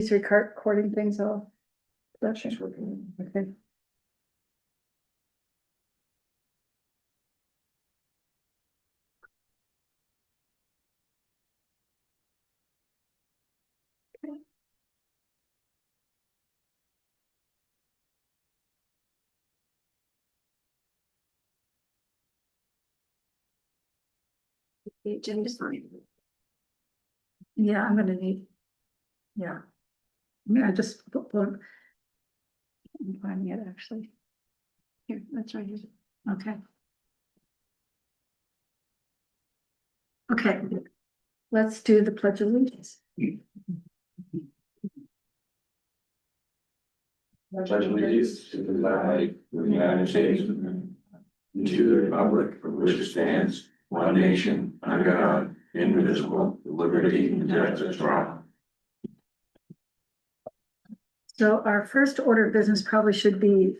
These recording things all. That's okay. The agenda's fine. Yeah, I'm gonna need. Yeah. I mean, I just. I'm finding it actually. Here, that's right here. Okay. Okay, let's do the Pledge of Allegiance. Pledge allegiance to the flag of the United States of America, and to the republic for which it stands, one nation, under God, indivisible, with liberty and justice for all. So our first order of business probably should be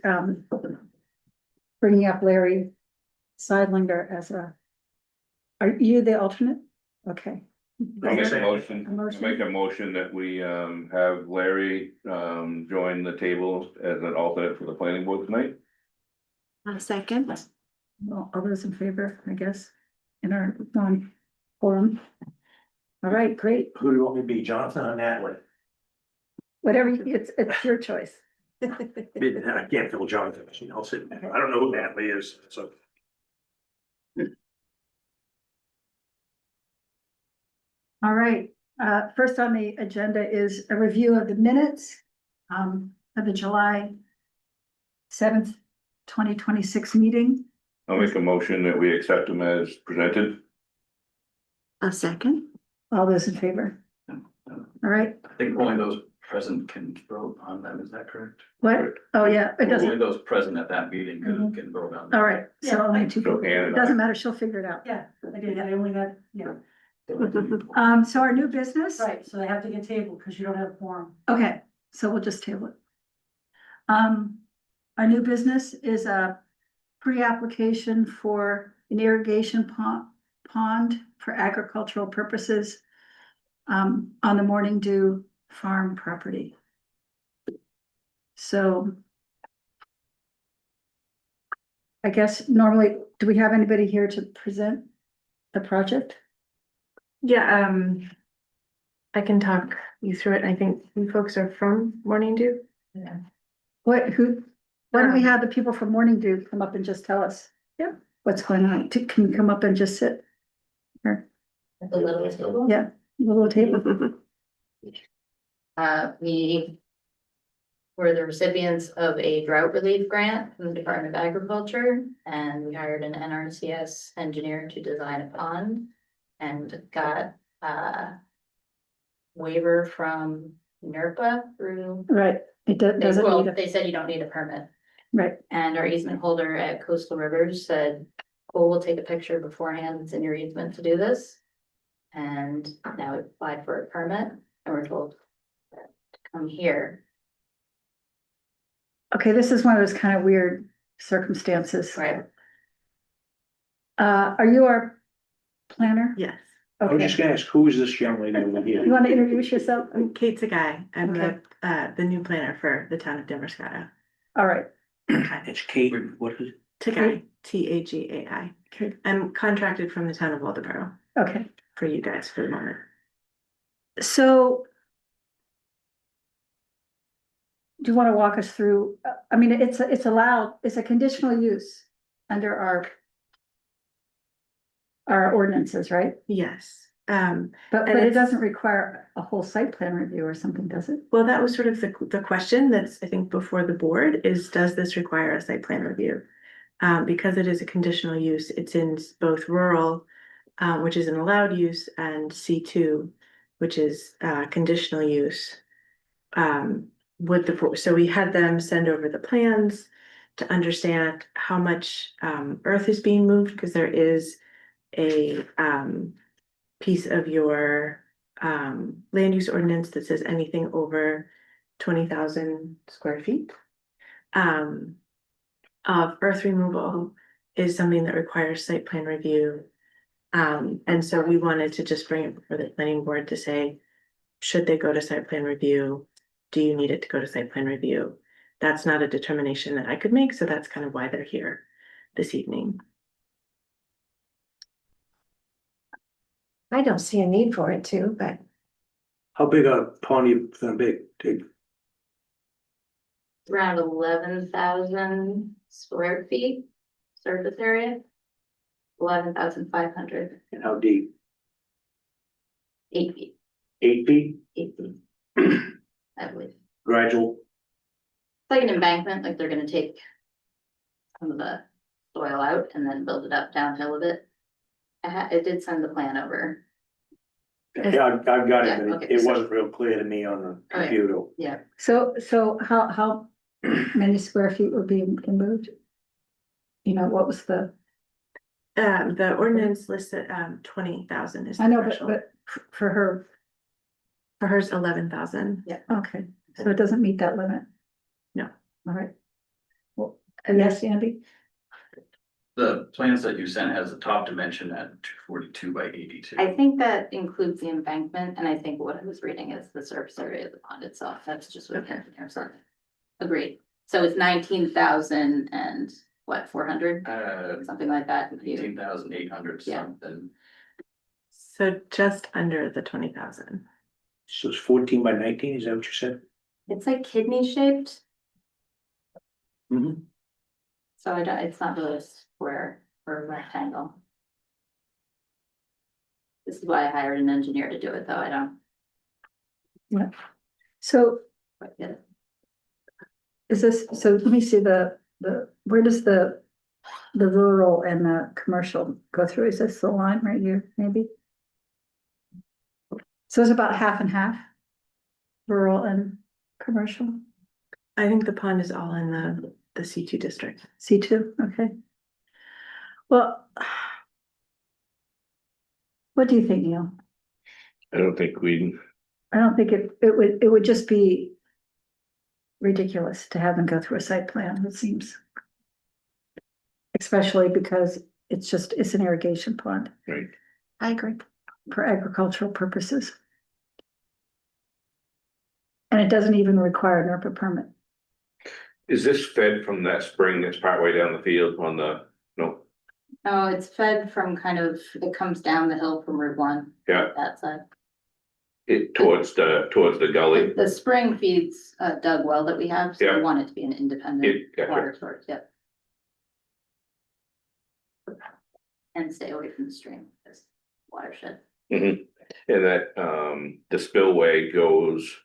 bringing up Larry Seidlinger as a. Are you the alternate? Okay. I'll make a A motion, motion? make a motion that we have Larry join the table as an alternate for the planning board tonight. A second. Well, all those in favor, I guess, in our forum. All right, great. Who do you want me to be, Jonathan or Natalie? Whatever, it's your choice. I can't fill Jonathan, I'll sit, I don't know who Natalie is, so. All right, first on the agenda is a review of the minutes of the July 7th, 2026 meeting. I'll make a motion that we accept them as presented. A second. All those in favor? All right, I think only those present can vote on them, is that correct? what? Oh, yeah, it Only doesn't. those present at that meeting can vote on them. All right, so Yeah, only two So people. Ann It and doesn't I. matter, she'll figure it out. Yeah, I did, I only got, yeah, So our new business. right, so they have to get tabled because you don't have a quorum. Okay, so we'll just table it. Our new business is a pre-application for an irrigation pond for agricultural purposes on the Morning Dew Farm property. So I guess normally, do we have anybody here to present the project? Yeah, I can talk you through it. I think you folks are from Morning Dew. Why don't we have the people from Morning Dew come up and just tell us? Yeah. What's going on? Can you come up and just sit? Or, The little table. yeah, a little table. We were the recipients of a drought relief grant from the Department of Agriculture, and we hired an NRCS engineer to design a pond. And got waiver from NERPA through. Right, doesn't Well, need a, they said you don't need a permit, right, and our easement holder at Coastal Rivers said, "Cool, we'll take a picture beforehand, it's in your easement to do this." And now we applied for a permit, and we're told to come here. okay, this is one of those kind of weird circumstances. Right. Are you our planner? Yes, I was just Okay, gonna ask, who is this young lady over you here? want to introduce yourself? I'm Kate Sagai. I'm Okay. the new planner for the town of Damascata. All right, It's Kate, what is it? Tagai, Tagai. okay, I'm contracted from the town of Waldeboro okay, for you guys for the moment. so. Do you want to walk us through, I mean, it's allowed, it's a conditional use under our ordinances, right? Yes, But And it it's- doesn't require a whole site plan review or something, does it? well, that was sort of the question that's, I think, before the board is, does this require a site plan review? Because it is a conditional use, it's in both rural, which is an allowed use, and C2, which is conditional use. So we had them send over the plans to understand how much earth is being moved, because there is a piece of your land use ordinance that says anything over 20,000 square feet of earth removal is something that requires site plan review. And so we wanted to just bring it before the planning board to say, should they go to site plan review? do you need it to go to site plan review? That's not a determination that I could make, so that's kind of why they're here this evening. I don't see a need for it too, but How big a pond you gonna take? Around 11,000 square feet surface area. 11,500, And how deep? 8 feet, 8 feet? 8 feet, I believe. Gradual? It's like an embankment, like they're gonna take some of the soil out and then build it up downhill a bit. I did send the plan over. Yeah, I've got Yeah, it, but okay, it so- wasn't real clear to me on the Oh, yeah. computer. Yeah, So how many square feet were being moved? You know, what was the, The ordinance listed 20,000 is the I know, threshold. but for her, For hers, 11,000. okay, so it doesn't meet that limit? No. All right. Well, And yes, Andy? The plans that you sent has the top dimension at 242 by 82. I think that includes the embankment, and I think what I was reading is the surface area of the pond itself, that's just what the engineer said. Agreed, so it's 19,000 and what, 400, something like that. 18,800 Yeah. something. So just under the 20,000. So it's 14 by 19, is that what you said? It's like kidney shaped, Mm-hmm. so I don't, it's not really a square or a rectangle. This is why I hired an engineer to do it, though, I don't So quite get it. is this, so let me see where does the rural and the commercial go through? Is this the line right here, maybe? So it's about half and half? Rural and commercial, I think the pond is all in the C2 district. C2, okay. Well, what do you think, Neil? I don't think we, I don't think it would just be ridiculous to have them go through a site plan, it seems. Especially because it's an irrigation pond right, I agree. for agricultural purposes. And it doesn't even require an ERPA permit. is this fed from that spring that's partway down the field on the, no, Oh, it's fed from kind of, it comes down the hill from Route 1. Yeah. That side. it towards the gully? The spring feeds a dug well that we have, so Yeah. we want it to be an independent It, gotcha. water source, yep. And stay away from the stream, this watershed. Mhm. And that, the spillway goes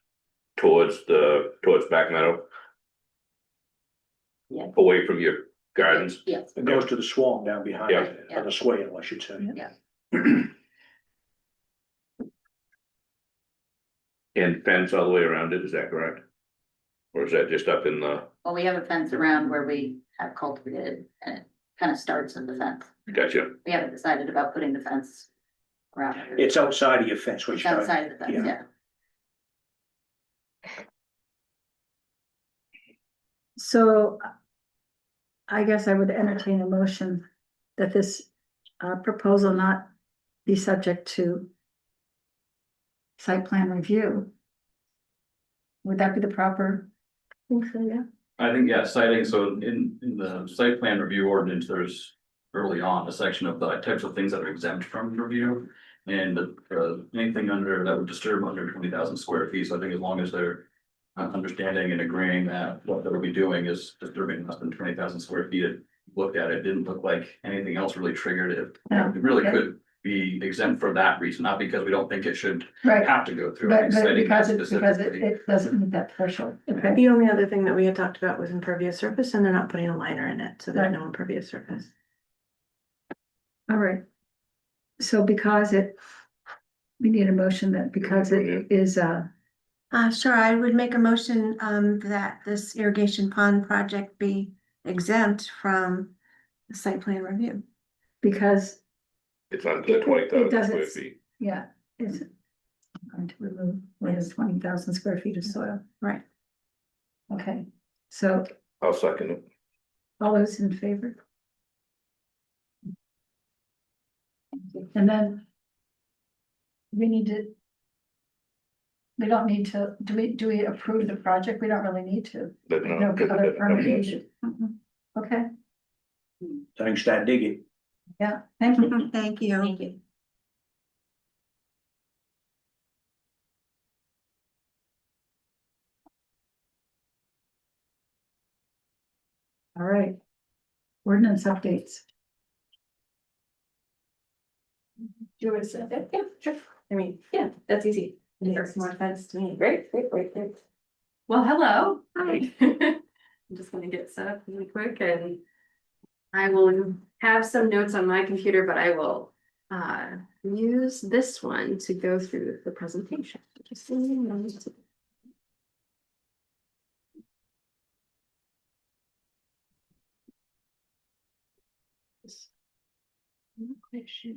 towards Back Meadow, Yeah. away from your gardens. Yes, It goes to the swamp down behind Yeah. it, or the swale, I should say. yeah, And fence all the way around it, is that correct? Or is that just up in the, well, we have a fence around where we have cultivated, and it kind of starts at the fence. gotcha, We haven't decided about putting the fence around it. It's outside of your fence, which. It's outside of the fence, yeah. yeah. So I guess I would entertain a motion that this proposal not be subject to site plan review. Would that be the proper? I think so, yeah. I think, yeah, citing, so in the site plan review ordinance, there's early on a section of the types of things that are exempt from review. And anything under that would disturb under 20,000 square feet, so I think as long as they're understanding and agreeing that what they'll be doing is disturbing less than 20,000 square feet. It looked at it, didn't look like anything else really triggered it. Oh, It really okay. could be exempt for that reason, not because we don't think it should Right, have to go through. but citing because that it specifically. doesn't meet that threshold, okay? The only other thing that we had talked about was impervious surface, and they're not putting a liner in it, so there's Right. no impervious surface. All right. So we need a motion that because it is, Sure, I would make a motion, that this irrigation pond project be exempt from the site plan review. because, it's under It- the it 20,000 doesn't square s- feet. yeah, it's I'm going to remove more than 20,000 square feet of soil. Right. Okay, so I'll second it. all those in favor? And then we need to we don't need to, do we approve the project? We don't really need to. But No, no, because other of the- permutation. Okay, So I can start digging. yeah, thank you. Thank you. Thank you. All right. Ordinance updates. Do you want to say that? Yeah, sure. I mean, yeah, that's easy. It makes more sense to me. Great. Well, hello. Hi. I'm just gonna get set up really quick and I will have some notes on my computer, but I will use this one to go through the presentation. Just a minute. Not quite sure.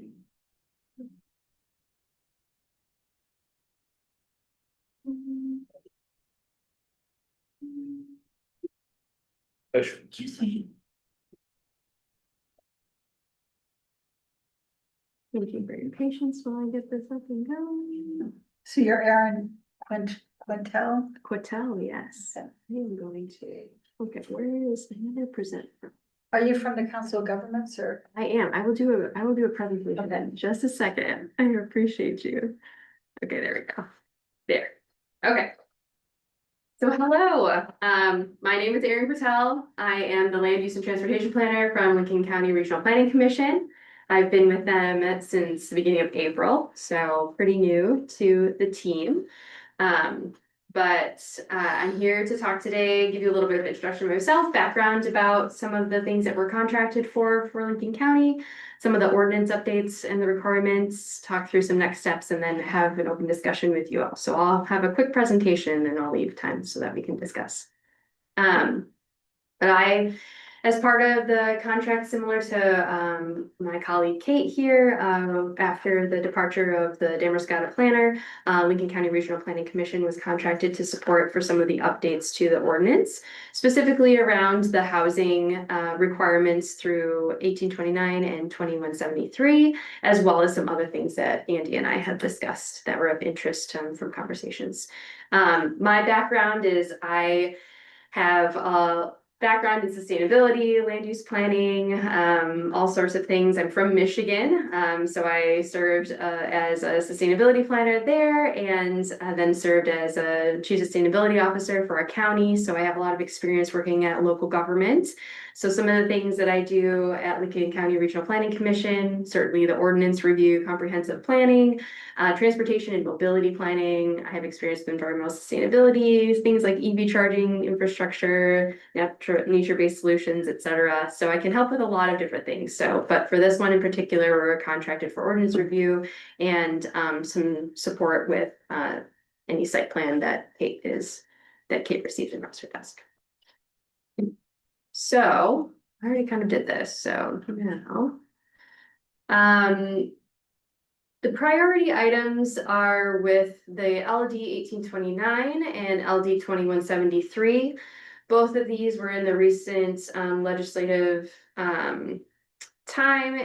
Thank you for your patience while I get this up and going. So you're Aaron Quintel? Quatel, yes. I am going to look at where is another present from. Are you from the Council of Governments or? I am. I will do a presentation Okay. in just a second. I appreciate you. Okay, there we go. There. Okay. So hello, my name is Erin Patel. I am the Land Use and Transportation Planner from Lincoln County Regional Planning Commission. I've been with them since the beginning of April, so pretty new to the team. I'm here to talk today, give you a little bit of introduction to myself, background about some of the things that we're contracted for Lincoln County, some of the ordinance updates and the requirements, talk through some next steps, and then have an open discussion with you all. So I'll have a quick presentation and I'll leave time so that we can discuss. But I, as part of the contract, similar to my colleague Kate here, after the departure of the Damascotta planner, Lincoln County Regional Planning Commission was contracted to support for some of the updates to the ordinance, specifically around the housing requirements through 1829 and 2173, as well as some other things that Andy and I have discussed that were of interest from conversations. My background is I have background in sustainability, land use planning, all sorts of things. I'm from Michigan, so I served as a sustainability planner there and then served as a chief sustainability officer for a county. So I have a lot of experience working at local government. So some of the things that I do at Lincoln County Regional Planning Commission, certainly the ordinance review, comprehensive planning, transportation and mobility planning. I have experience with environmental sustainability, things like EV charging infrastructure, nature-based solutions, etc. So I can help with a lot of different things. So, but for this one in particular, we're contracted for ordinance review and some support with any site plan that Kate received in Master Desk. So I already kind of did this, so now. The priority items are with the LD 1829 and LD 2173. Both of these were in the recent legislative time,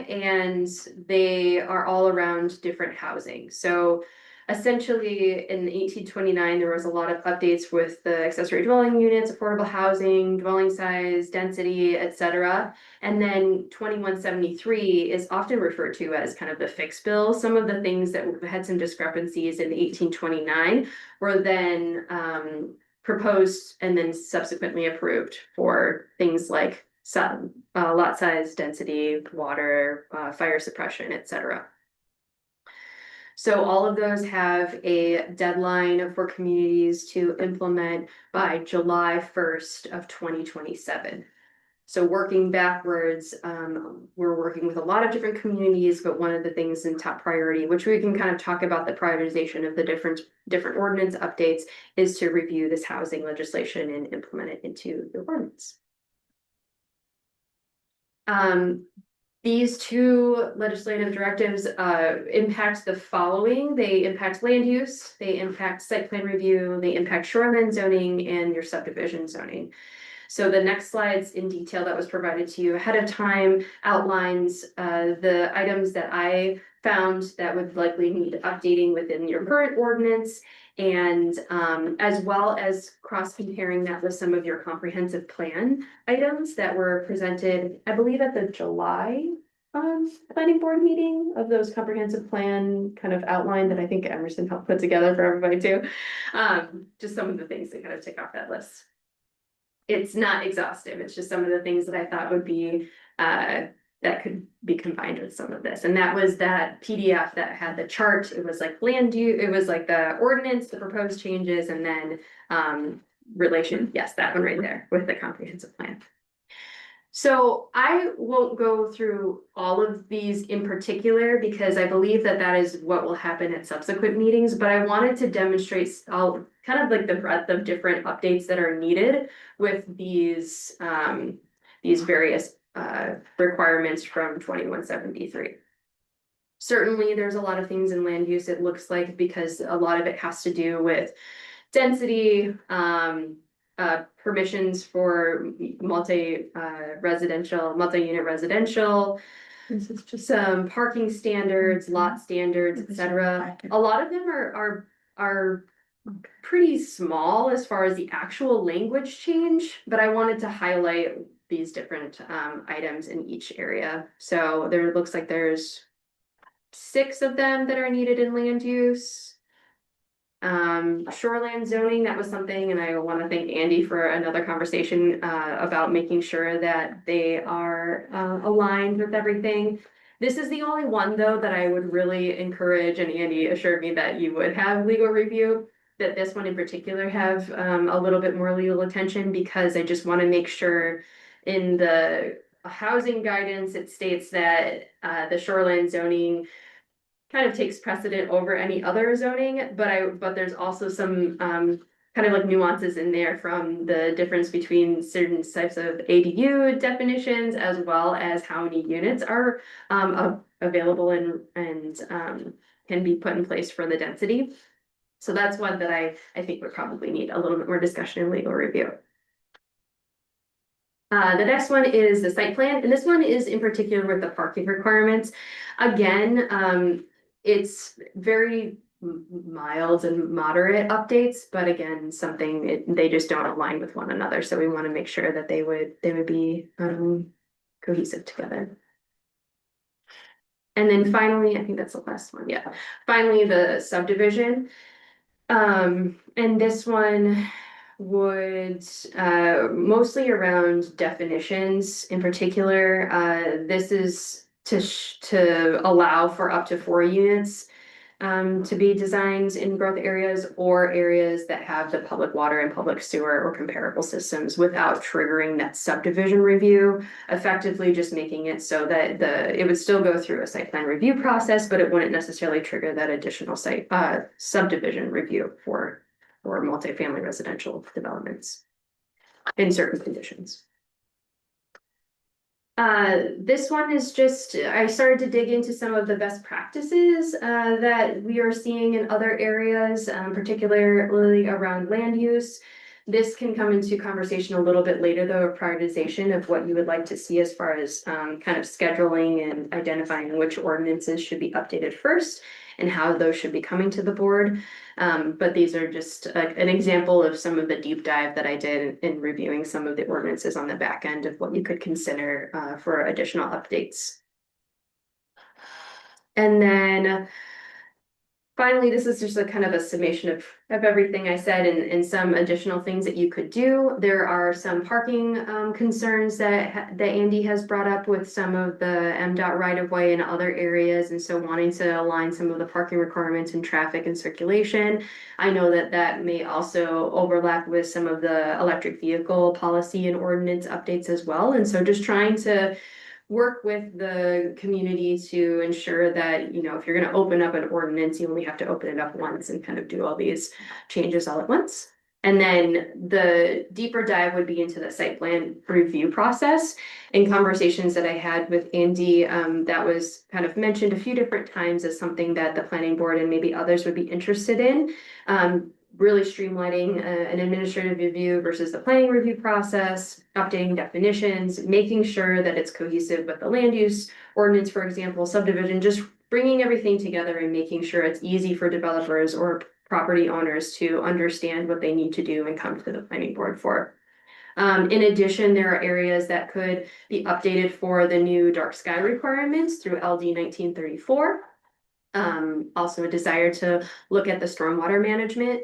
and they are all around different housing. So essentially in 1829, there was a lot of updates with the accessory dwelling units, affordable housing, dwelling size, density, etc. And then 2173 is often referred to as kind of the fix bill. Some of the things that had some discrepancies in 1829 were then proposed and then subsequently approved for things like lot size, density, water, fire suppression, etc. So all of those have a deadline for communities to implement by July 1st of 2027. So working backwards, we're working with a lot of different communities, but one of the things in top priority, which we can kind of talk about the prioritization of the different ordinance updates, is to review this housing legislation and implement it into the ordinance. These two legislative directives impact the following. They impact land use, they impact site plan review, they impact shoreline zoning and your subdivision zoning. So the next slides in detail that was provided to you ahead of time outlines the items that I found that would likely need updating within your current ordinance And as well as cross comparing that with some of your comprehensive plan items that were presented, I believe at the July planning board meeting of those comprehensive plan kind of outline that I think Emerson helped put together for everybody too. Just some of the things that kind of tick off that list. It's not exhaustive, it's just some of the things that I thought would be that could be combined with some of this. And that was that PDF that had the chart. It was like land use, it was like the ordinance, the proposed changes, and then relation, yes, that one right there with the comprehensive plan. So I won't go through all of these in particular because I believe that that is what will happen at subsequent meetings, but I wanted to demonstrate all kind of like the breadth of different updates that are needed with these various requirements from 2173. Certainly, there's a lot of things in land use, it looks like, because a lot of it has to do with density, permissions for multi-unit residential. This is just some parking standards, lot standards, etc. A lot of them are pretty small as far as the actual language change, but I wanted to highlight these different items in each area. So there looks like there's 6 of them that are needed in land use. Shoreland zoning, that was something, and I want to thank Andy for another conversation about making sure that they are aligned with everything. This is the only one though that I would really encourage, and Andy assured me that you would have legal review, that this one in particular have a little bit more legal attention, because I just want to make sure in the housing guidance, it states that the shoreline zoning kind of takes precedent over any other zoning, but there's also some kind of like nuances in there from the difference between certain types of ADU definitions, as well as how many units are available and can be put in place for the density. So that's one that I think would probably need a little bit more discussion and legal review. The next one is the site plan, and this one is in particular with the parking requirements. Again, it's very mild and moderate updates, but again, they just don't align with one another. So we want to make sure that they would be cohesive together. And then finally, I think that's the last one. Yeah. Finally, the subdivision. And this one would mostly around definitions in particular. This is to allow for up to 4 units to be designed in growth areas or areas that have the public water and public sewer or comparable systems without triggering that subdivision review, effectively just making it so that it would still go through a site plan review process, but it wouldn't necessarily trigger that additional subdivision review for multifamily residential developments in certain conditions. This one is just, I started to dig into some of the best practices that we are seeing in other areas, particularly around land use. This can come into conversation a little bit later, though, of prioritization of what you would like to see as far as kind of scheduling and identifying which ordinances should be updated first and how those should be coming to the board. But these are just an example of some of the deep dive that I did in reviewing some of the ordinances on the back end of what you could consider for additional updates. And then finally, this is just a kind of a summation of everything I said and some additional things that you could do. There are some parking concerns that Andy has brought up with some of the MDOT right-of-way in other areas, and so wanting to align some of the parking requirements in traffic and circulation. I know that may also overlap with some of the electric vehicle policy and ordinance updates as well, and so just trying to work with the community to ensure that, you know, if you're going to open up an ordinance, you only have to open it up once and kind of do all these changes all at once. And then the deeper dive would be into the site plan review process. In conversations that I had with Andy, that was kind of mentioned a few different times as something that the planning board and maybe others would be interested in. Really streamlining an administrative review versus the planning review process, updating definitions, making sure that it's cohesive with the land use ordinance, for example, subdivision, just bringing everything together and making sure it's easy for developers or property owners to understand what they need to do and come to the planning board for. In addition, there are areas that could be updated for the new dark sky requirements through LD 1934. Also a desire to look at the stormwater management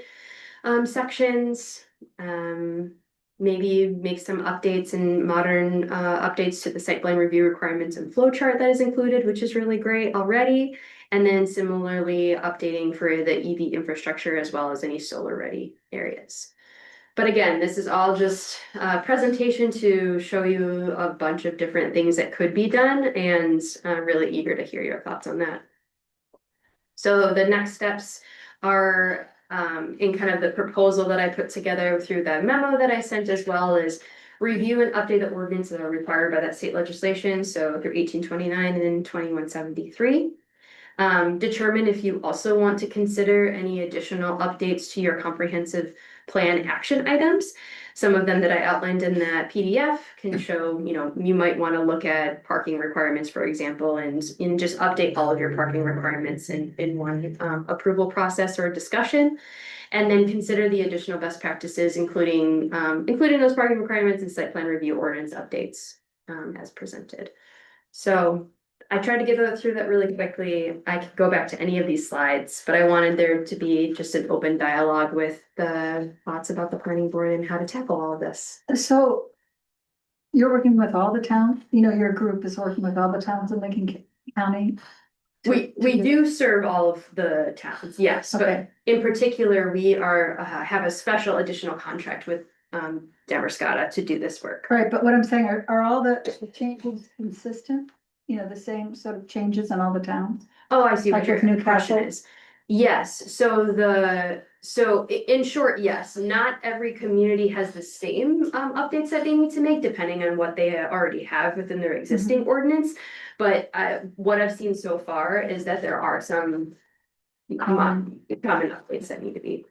sections. Maybe make some updates and modern updates to the site plan review requirements and flow chart that is included, which is really great already. And then similarly updating for the EV infrastructure as well as any solar ready areas. But again, this is all just a presentation to show you a bunch of different things that could be done, and really eager to hear your thoughts on that. So the next steps are in kind of the proposal that I put together through the memo that I sent, as well as review and update the ordinance that are required by that state legislation, so through 1829 and 2173. Determine if you also want to consider any additional updates to your comprehensive plan action items. Some of them that I outlined in that PDF can show, you know, you might want to look at parking requirements, for example, and just update all of your parking requirements in one approval process or discussion. And then consider the additional best practices, including those parking requirements and site plan review ordinance updates as presented. So I tried to get through that really quickly. I could go back to any of these slides, but I wanted there to be just an open dialogue with the thoughts about the planning board and how to tackle all of this. So you're working with all the towns, you know, your group is working with all the towns in Lincoln County? We do serve all of the towns, yes, but Okay, in particular, we are have a special additional contract with Damascotta to do this work. right, but what I'm saying, are all the changes consistent? You know, the same sort of changes in all the towns? Oh, I see what Like your with Newcastle? question is. Yes, so in short, yes, not every community has the same updates that they need to make, depending on what they already have within their existing ordinance. But what I've seen so far is that there are some common updates that need to be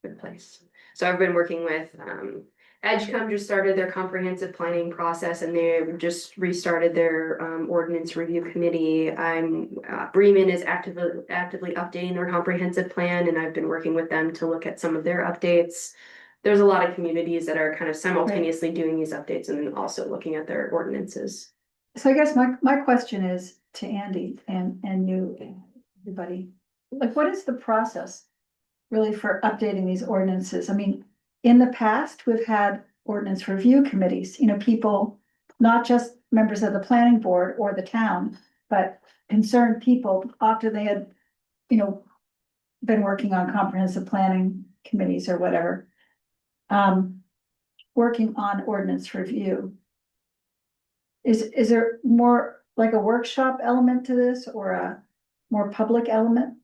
in place. So I've been working with Edgecombe just started their comprehensive planning process, and they just restarted their ordinance review committee. Bremen is actively updating their comprehensive plan, and I've been working with them to look at some of their updates. There's a lot of communities that are kind of simultaneously doing these updates and then also looking at their ordinances. So I guess my question is to Andy and you, everybody, like, what is the process really for updating these ordinances? I mean, in the past, we've had ordinance review committees, you know, people, not just members of the planning board or the town, but concerned people after they had, you know, been working on comprehensive planning committees or whatever. Working on ordinance review. Is there more like a workshop element to this or a more public element?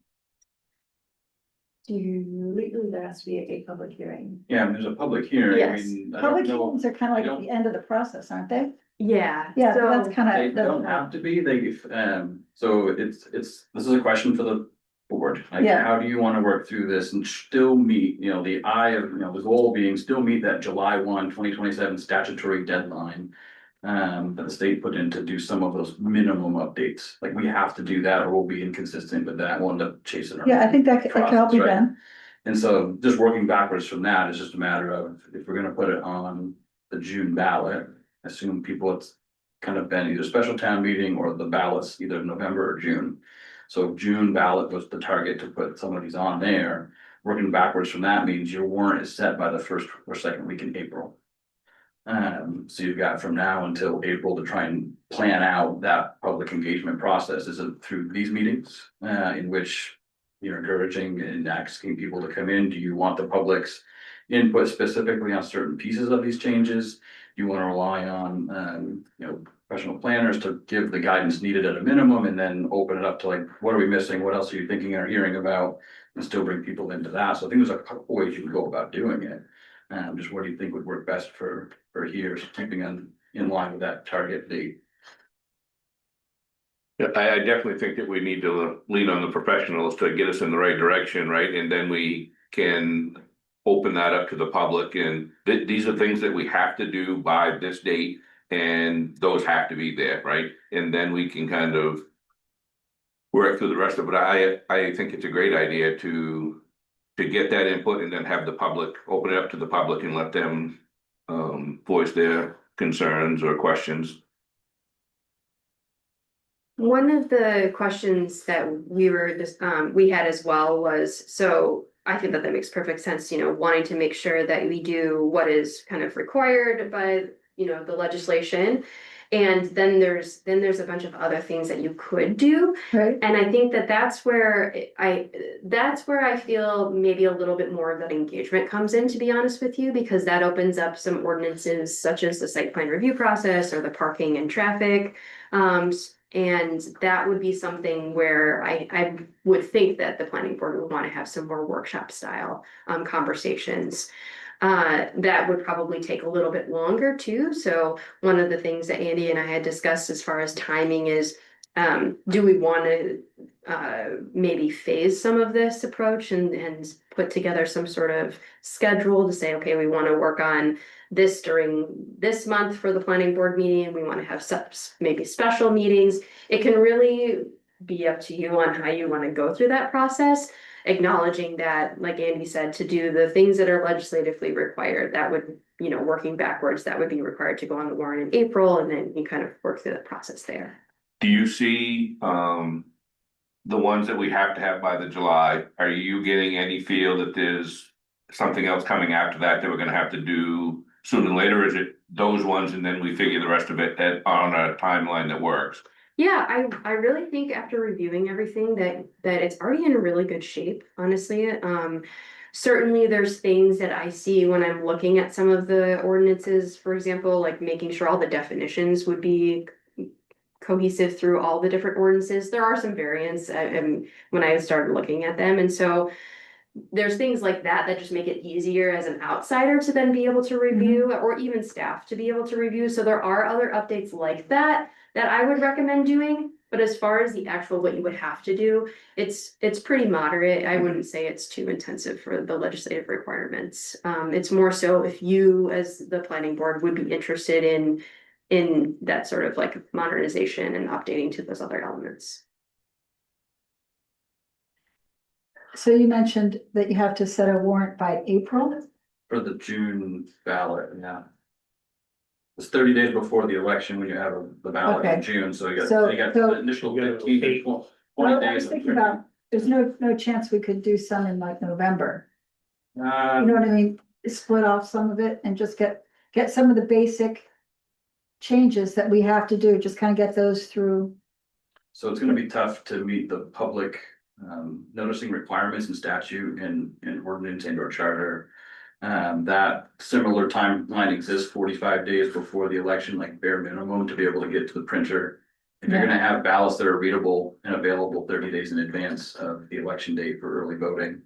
Legally, there has to be a public hearing. Yeah, there's a public hearing. I Yes. mean, I Public don't know. hearings are kind of like I at the end of the process, aren't they? Yeah. Yeah, so- that's kind They of. don't have to be, so this is a question for the board. Like, Yeah. how do you wanna work through this and still meet, you know, the goal being still meet that July 1, 2027 statutory deadline. That the state put in to do some of those minimum updates, like we have to do that or we'll be inconsistent with that, we'll end up chasing. our Yeah, I think that could help you process, right? then. And so just working backwards from that is just a matter of, if we're gonna put it on the June ballot, assume people, it's kind of been either special town meeting or the ballots either November or June. So June ballot was the target to put some of these on there. Working backwards from that means your warrant is set by the first or second week in April. So you've got from now until April to try and plan out that public engagement process. Is it through these meetings, in which you're encouraging and asking people to come in? Do you want the public's input specifically on certain pieces of these changes? Do you want to rely on, professional planners to give the guidance needed at a minimum and then open it up to like, what are we missing? What else are you thinking or hearing about? And still bring people into that. So I think there's a couple ways you can go about doing it. Just what do you think would work best for here, keeping in line with that target date? Yeah, I definitely think that we need to lean on the professionals to get us in the right direction, right? And then we can open that up to the public, and these are things that we have to do by this date, and those have to be there, right? And then we can kind of work through the rest of it. I think it's a great idea to get that input and then have the public, open it up to the public and let them voice their concerns or questions. One of the questions that we were just, we had as well was, so I think that makes perfect sense, you know, wanting to make sure that we do what is kind of required by, you know, the legislation. And then there's a bunch of other things that you could do. Right. And I think that that's where I feel maybe a little bit more of that engagement comes in, to be honest with you, because that opens up some ordinances such as the site plan review process or the parking and traffic. And that would be something where I would think that the planning board would want to have some more workshop style conversations. That would probably take a little bit longer too. So one of the things that Andy and I had discussed as far as timing is, do we want to maybe phase some of this approach and put together some sort of schedule to say, okay, we want to work on this during this month for the planning board meeting. We want to have maybe special meetings. It can really be up to you on how you want to go through that process, acknowledging that, like Andy said, to do the things that are legislatively required, that would, you know, working backwards, that would be required to go on the warrant in April, and then you kind of work through the process there. Do you see the ones that we have to have by the July? Are you getting any feel that there's something else coming after that we're gonna have to do sooner than later? Or is it those ones and then we figure the rest of it on a timeline that works? Yeah, I really think after reviewing everything that it's already in really good shape, honestly. Certainly there's things that I see when I'm looking at some of the ordinances, for example, like making sure all the definitions would be cohesive through all the different ordinances. There are some variants when I started looking at them, and so there's things like that that just make it easier as an outsider to then be able to review, or even staff to be able to review. So there are other updates like that I would recommend doing. But as far as the actual what you would have to do, it's pretty moderate. I wouldn't say it's too intensive for the legislative requirements. It's more so if you as the planning board would be interested in that sort of like modernization and updating to those other elements. So you mentioned that you have to set a warrant by April? For the June ballot, yeah. It's 30 days before the election when you have the ballot Okay. in June, so you So- got so- the initial 15 to 20 Well, I days. was thinking about, there's no chance we could do some in like November. You Uh, know what I mean? Split off some of it and just get some of the basic changes that we have to do, just kind of get those through. So it's gonna be tough to meet the public noticing requirements in statute and ordinance and or charter. That similar timeline exists 45 days before the election, like bare minimum to be able to get to the printer. If you're gonna have ballots that are readable and available 30 days in advance of the election date for early voting.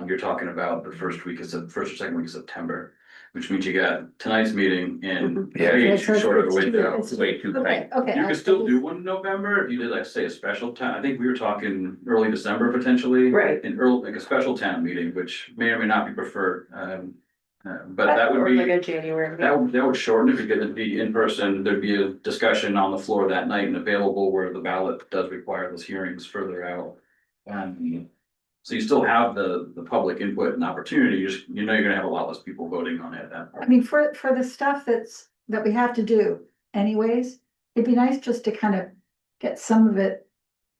You're talking about the first or second week of September, which means you got tonight's meeting and Yeah. way So too short of a it's too- window. it's- Way too tight. Okay. You could still do one in November if you did like, say, a special town. I think we were talking early December potentially. Right. An early, like a special town meeting, which may or may not be preferred. But that would Or like be, a January. that would shorten it because it'd be in person. There'd be a discussion on the floor that night and available where the ballot does require those hearings further out. So you still have the public input and opportunity. You're gonna have a lot less people voting on it at that I point. mean, for the stuff that we have to do anyways, it'd be nice just to kind of get some of it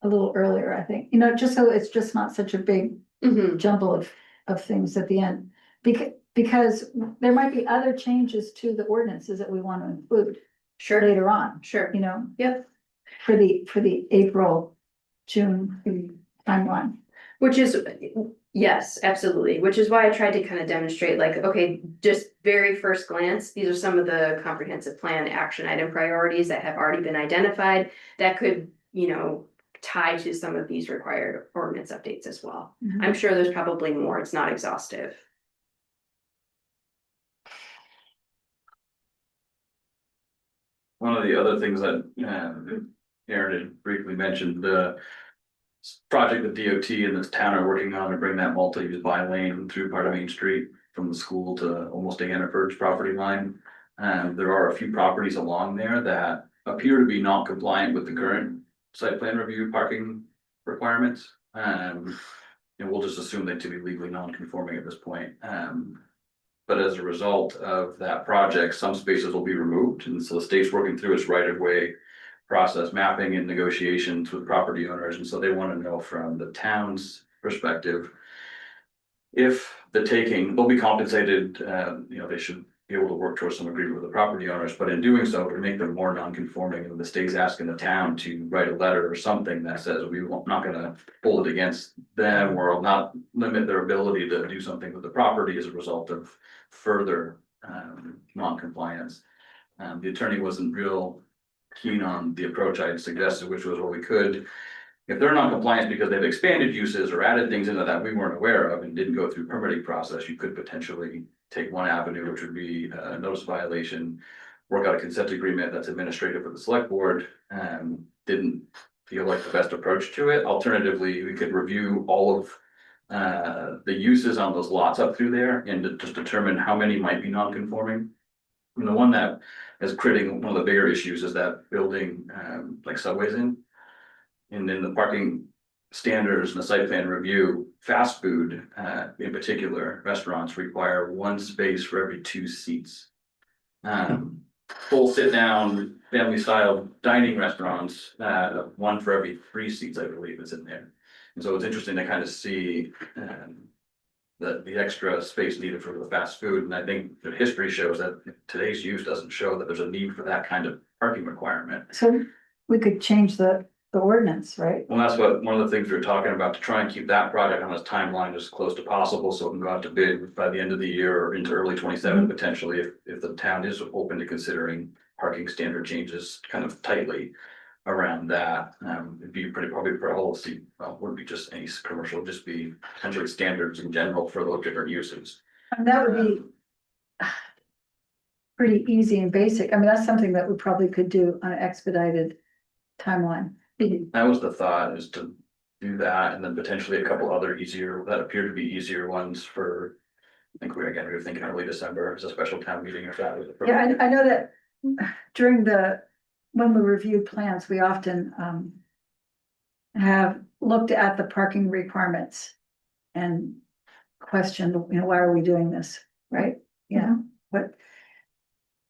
a little earlier, I think, you know, just so it's just not such a big Mhm. jumble of things at the end. Because there might be other changes to the ordinances that we want to include Sure, later on, sure. you know, Yep. for the April, June timeline. Which is, yes, absolutely, which is why I tried to kind of demonstrate like, okay, just very first glance, these are some of the comprehensive plan action item priorities that have already been identified that could, you know, tie to some of these required ordinance updates as well. I'm sure there's probably more, it's not exhaustive. One of the other things that Aaron had briefly mentioned, the project that DOT and this town are working on to bring that multi-use bi-lane through part of Main Street from the school to almost to Hannaford's property line. There are a few properties along there that appear to be non compliant with the current site plan review parking requirements. And we'll just assume them to be legally non-conforming at this point. But as a result of that project, some spaces will be removed, and so the state's working through its right-of-way process mapping and negotiations with property owners, and so they want to know from the town's perspective. If the taking, they'll be compensated, they should be able to work towards some agreement with the property owners, but in doing so, to make them more non-conforming, and the state's asking the town to write a letter or something that says not gonna hold it against them or not limit their ability to do something with the property as a result of further non-compliance. The attorney wasn't real keen on the approach I had suggested, which was, well, we could. If they're non-compliant because they've expanded uses or added things into that we weren't aware of and didn't go through permitting process, you could potentially take one avenue, which would be a notice violation, work out a consent agreement that's administrative with the select board. Didn't feel like the best approach to it. Alternatively, we could review all of the uses on those lots up through there and to just determine how many might be non-conforming. And the one that is creating one of the bigger issues is that building like Subway's in. And then the parking standards and the site plan review, fast food, in particular, restaurants require one space for every 2 seats. Full sit down, family style dining restaurants, 1 for every 3 seats, I believe is in there. And so it's interesting to kind of see, the extra space needed for the fast food, and I think the history shows that today's use doesn't show that there's a need for that kind of parking requirement. So we could change the ordinance, right? Well, that's one of the things we we're talking about, to try and keep that project on its timeline as close to possible, so it can go out to bid by the end of the year or into early 27 potentially, if the town is open to considering parking standard changes kind of tightly around that. It'd be probably for all the, well, wouldn't be just any commercial, it'd just be potentially standards in general for those different uses. And that would be pretty easy and basic. I mean, that's something that we probably could do on an expedited timeline. That was the thought, is to do that, and then potentially a couple other that appear to be easier ones for. I think we were thinking early December as a special town meeting, if that was. Yeah, I know that during when we reviewed plans, we often have looked at the parking requirements and questioned, why are we doing this, right? Yeah, but.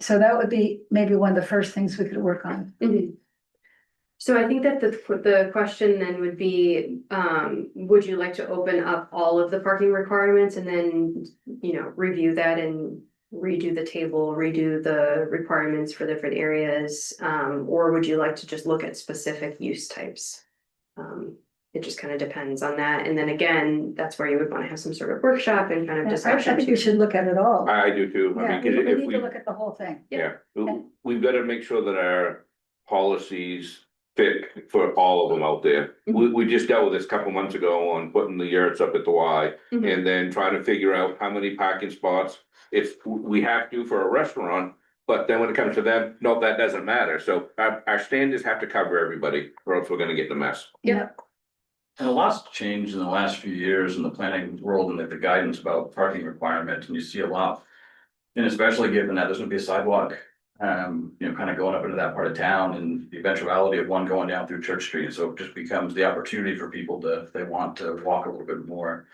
So that would be maybe one of the first things we could work on. So I think that the question then would be, would you like to open up all of the parking requirements and then, review that and redo the table, redo the requirements for different areas? Or would you like to just look at specific use types? It just kind of depends on that. And then again, that's where you would want to have some sort of workshop and kind of I discussion think too. we should look at it all. I do too. I Yeah, mean, we 'cause if need to look at the whole thing. Yeah, we've got to make sure that our policies fit for all of them out there. We just dealt with this a couple months ago on putting the yurts up at the Y, and then trying to figure out how many parking spots. If we have to for a restaurant, but then when it comes to them, no, that doesn't matter. So our standards have to cover everybody, or else we're gonna get the mess. Yeah. And a lot's changed in the last few years in the planning world and like the guidance about parking requirements, and you see a lot. And especially given that there's gonna be a sidewalk, kind of going up into that part of town, and the eventuality of one going down through Church Street, so it just becomes the opportunity for people to, if they want to walk a little bit more.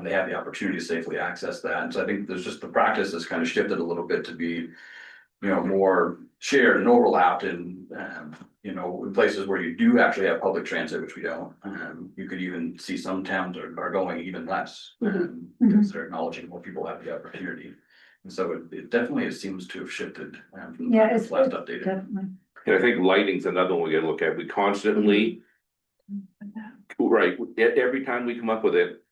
They have the opportunity to safely access that, and so I think there's just the practice has kind of shifted a little bit to be. More shared and overlapped in, in places where you do actually have public transit, which we don't. You could even see some towns are going even less. Because they're acknowledging more people have the opportunity. And so it definitely seems to have shifted. From the Yeah, it's last updated. definitely. And I think lighting's another one we gotta look at. We constantly, right, every time we come up with it,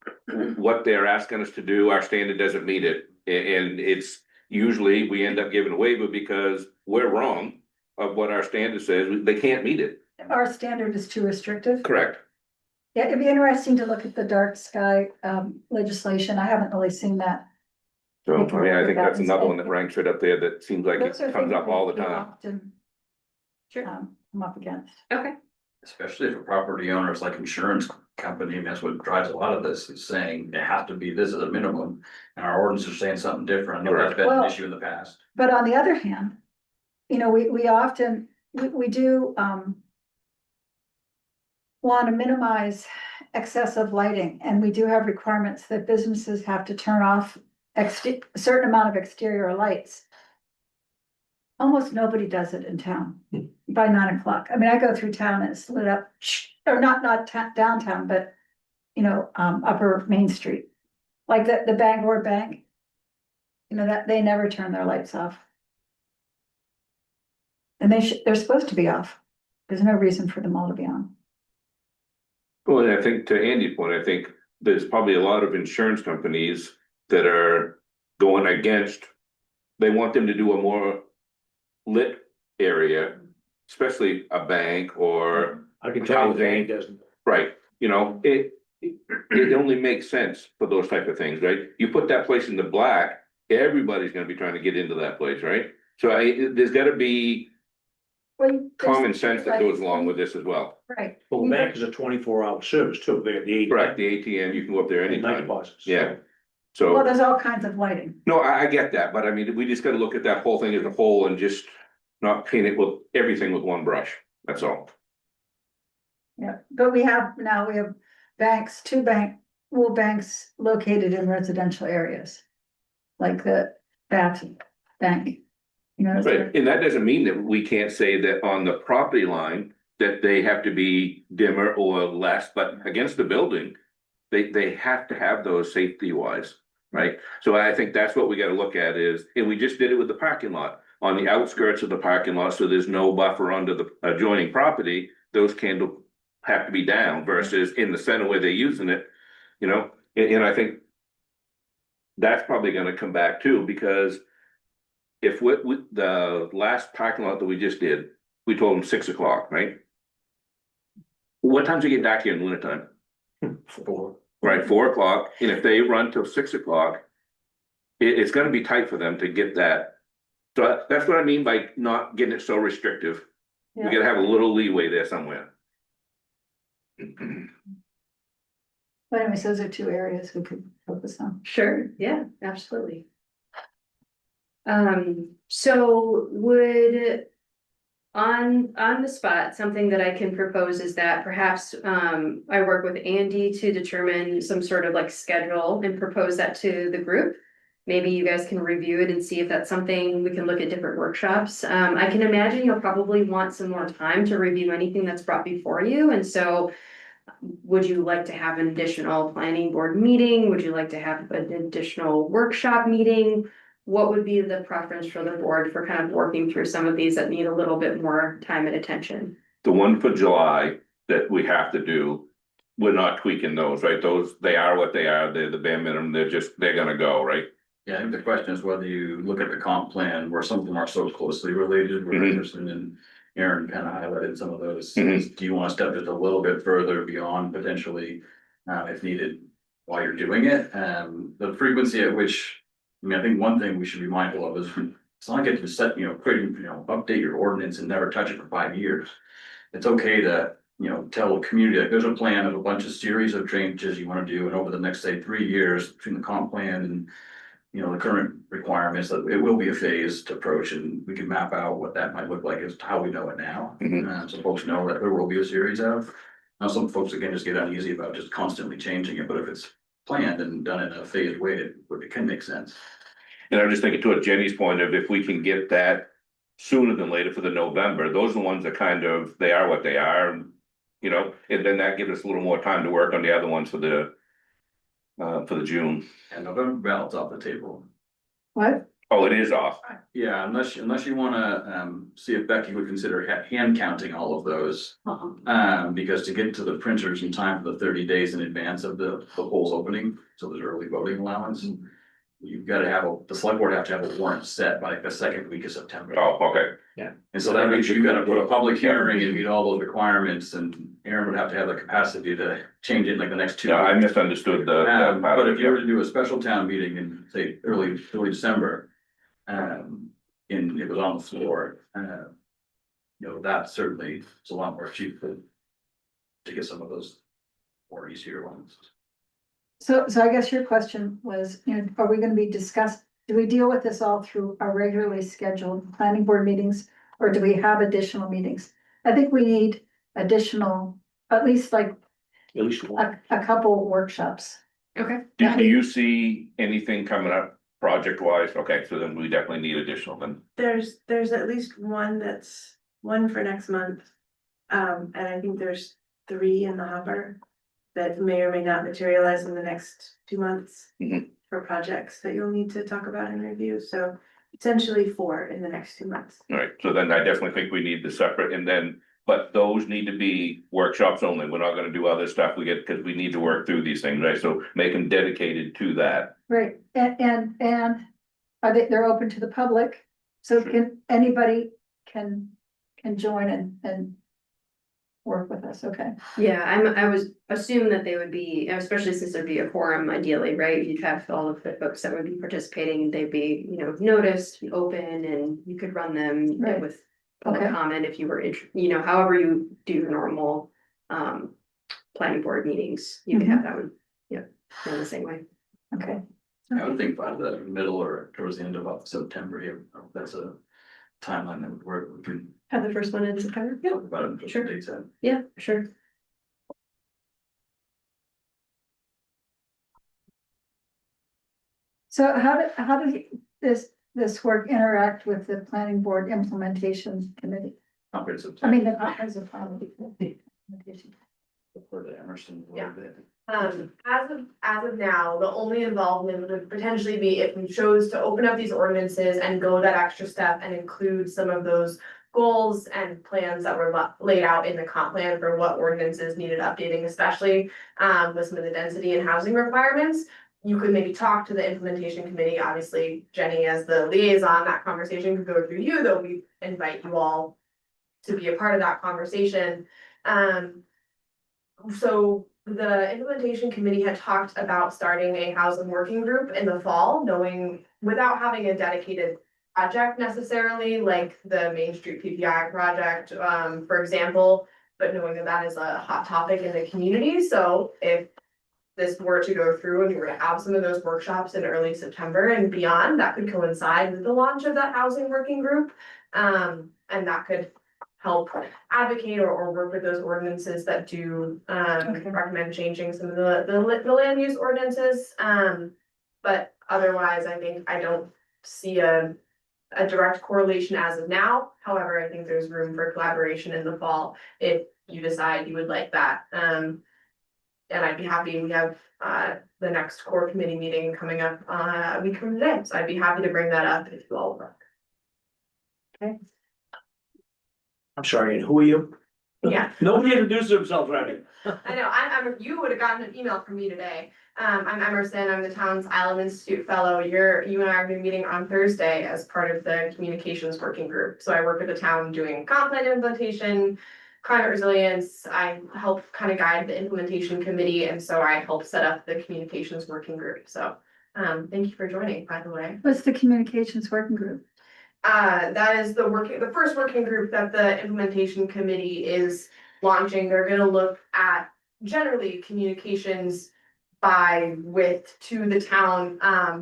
what they're asking us to do, our standard doesn't meet it. And it's usually we end up giving a waiver because we're wrong of what our standard says. They can't meet it. Our standard is too restrictive. Correct. Yeah, it'd be interesting to look at the dark sky legislation. I haven't really seen that. So, We can I mean, I look think at that's that another one that instead. ranks right up there that seems like it Those are comes things up all the that we time. often, Sure. come up against. Okay. Especially if a property owner is like insurance company, and that's what drives a lot of this, is saying it has to be this is a minimum. And our ordinance is saying something different. I know that's been an Well- issue in the past. But on the other hand, we often, we do, want to minimize excessive lighting, and we do have requirements that businesses have to turn off a certain amount of exterior lights. Almost nobody does it in town by 9 o'clock. I mean, I go through town and it's lit up, or not downtown, but Upper Main Street. Like the Bangor Bank. You know, that they never turn their lights off. And they're supposed to be off. There's no reason for them all to be on. Well, and I think to Andy's point, I think there's probably a lot of insurance companies that are going against. They want them to do a more lit area, especially a bank or, I can tell you, Dane doesn't. right, you know, it only makes sense for those type of things, right? You put that place in the black, everybody's gonna be trying to get into that place, right? So there's gotta be common sense that goes along with this as well. Right. Well, the bank is a 24-hour service too. They got the. Correct, the ATM, you can go up there Night anytime, deposits. yeah. Well, So, there's all kinds of lighting. no, I get that, but I mean, we just gotta look at that whole thing as a whole and just not paint it with everything with one brush, that's all. Yeah, but we have banks, two banks located in residential areas. Like the Bath Bank. You know, Right, and that doesn't mean that we can't say that on the property line, that they have to be dimmer or less, but against the building. They have to have those safety wise, right? So I think that's what we gotta look at is, and we just did it with the parking lot. On the outskirts of the parking lot, so there's no buffer under the adjoining property, those candles have to be down versus in the center where they're using it, you know, and I think. That's probably gonna come back too, because. If with the last parking lot that we just did, we told them 6 o'clock, right? What time do you get back here in the winter time? 4. Right, 4 o'clock, and if they run till 6 o'clock. It's gonna be tight for them to get that. So that's what I mean by not getting it so restrictive. We Yeah. gotta have a little leeway there somewhere. But anyways, those are two areas we could focus on. Sure, yeah, absolutely. So would, on the spot, something that I can propose is that perhaps, I work with Andy to determine some sort of like schedule and propose that to the group. Maybe you guys can review it and see if that's something we can look at different workshops. I can imagine you'll probably want some more time to review anything that's brought before you, and so. Would you like to have an additional planning board meeting? Would you like to have an additional workshop meeting? What would be the preference for the board for kind of working through some of these that need a little bit more time and attention? The one for July that we have to do, we're not tweaking those, right? Those, they are what they are, they're the bare minimum, they're gonna go, right? Yeah, I think the question is whether you look at the comp plan where some of them are so closely related, where Mhm. Anderson and Aaron kind of highlighted some of those. Mhm. Do you want to step just a little bit further beyond potentially, if needed, while you're doing it? The frequency at which, I mean, I think one thing we should be mindful of is it's not like you set, update your ordinance and never touch it for 5 years. It's okay to, tell the community, like, there's a plan of a bunch of series of changes you want to do, and over the next, say, 3 years between the comp plan and the current requirements, that it will be a phased approach, and we can map out what that might look like as to how we know it now. Mhm. So folks know that there will be a series of. Now, some folks again just get uneasy about just constantly changing it, but if it's planned and done in a phased way, it can make sense. And I'm just thinking to Jenny's point of if we can get that sooner than later for the November, those are the ones that kind of, they are what they are. And then that gives us a little more time to work on the other ones for the June. And November ballot's off the table. What? Oh, it is off. Yeah, unless you wanna, see if Becky would consider hand counting all of those. Because to get to the printers in time for the 30 days in advance of the polls opening, so there's early voting allowance. You've gotta the select board have to have a warrant set by like the second week of September. Oh, okay. And so that means you gotta put a public hearing and meet all those requirements, and Aaron would have to have the capacity to change it in like the next 2 Yeah, I weeks. misunderstood that part But of if it, you were yeah. to do a special town meeting in, say, early December. And it was on the floor, that certainly is a lot more cheap to get some of those more easier ones. So I guess your question was, are we gonna be do we deal with this all through our regularly scheduled planning board meetings? Or do we have additional meetings? I think we need additional at least like At least one. a couple workshops. Okay. Do you see anything coming up project wise? Okay, so then we definitely need additional then. There's at least one for next month. And I think there's 3 in the hopper that may or may not materialize in the next 2 months. Mhm. For projects that you'll need to talk about and review, so potentially 4 in the next 2 months. All right, so then I definitely think we need the separate and then, but those need to be workshops only. We're not gonna do other stuff we get, because we need to work through these things, right? So make them dedicated to that. Right, and are they're open to the public, so anybody can join and work with us, okay? Yeah, I was assume that they would be, especially since there'd be a quorum ideally, right? You'd have all of the folks that would be participating, they'd be, noticed, open, and you could run them Right. with public Okay. comment if you were, however you do your normal planning board meetings, you could have that one, run the same way. Okay, I would think by the middle or towards the end of September, here, that's a timeline that would work. We can Have the first one in September? Yeah, talk about it, put Sure. some dates in. yeah, sure. so how did this work interact with the planning board implementation committee? Comprehensive. I mean, the comprehensive plan implementation. For the Emerson. a Yeah. little bit. As of now, the only involvement would potentially be if we chose to open up these ordinances and go that extra step and include some of those goals and plans that were laid out in the comp plan for what ordinances needed updating, especially with some of the density and housing requirements. You could maybe talk to the implementation committee, obviously Jenny as the liaison, that conversation could go through you, though we invite you all to be a part of that conversation. So the implementation committee had talked about starting a housing working group in the fall, knowing without having a dedicated project necessarily, like the Main Street PPI project, for example, but knowing that that is a hot topic in the community. So if this were to go through and we were to have some of those workshops in early September and beyond, that could coincide with the launch of that housing working group. And that could help advocate or work with those ordinances that do recommend changing some of the land use ordinances. But otherwise, I don't see a direct correlation as of now. However, I think there's room for collaboration in the fall if you decide you would like that. And I'd be happy, we have the next core committee meeting coming up a week from today, so I'd be happy to bring that up if you all would. I'm sorry, and who are you? Yeah. Nobody introduced themselves, right? I know, you would have gotten an email from me today. I'm Emerson, I'm the town's Island Institute Fellow. You and I are gonna be meeting on Thursday as part of the communications working group. So I work with the town doing comp plan implementation, climate resilience. I help kind of guide the implementation committee, and so I help set up the communications working group. So thank you for joining, by the way. What's the communications working group? That is the first working group that the implementation committee is launching. They're gonna look at generally communications by width to the town,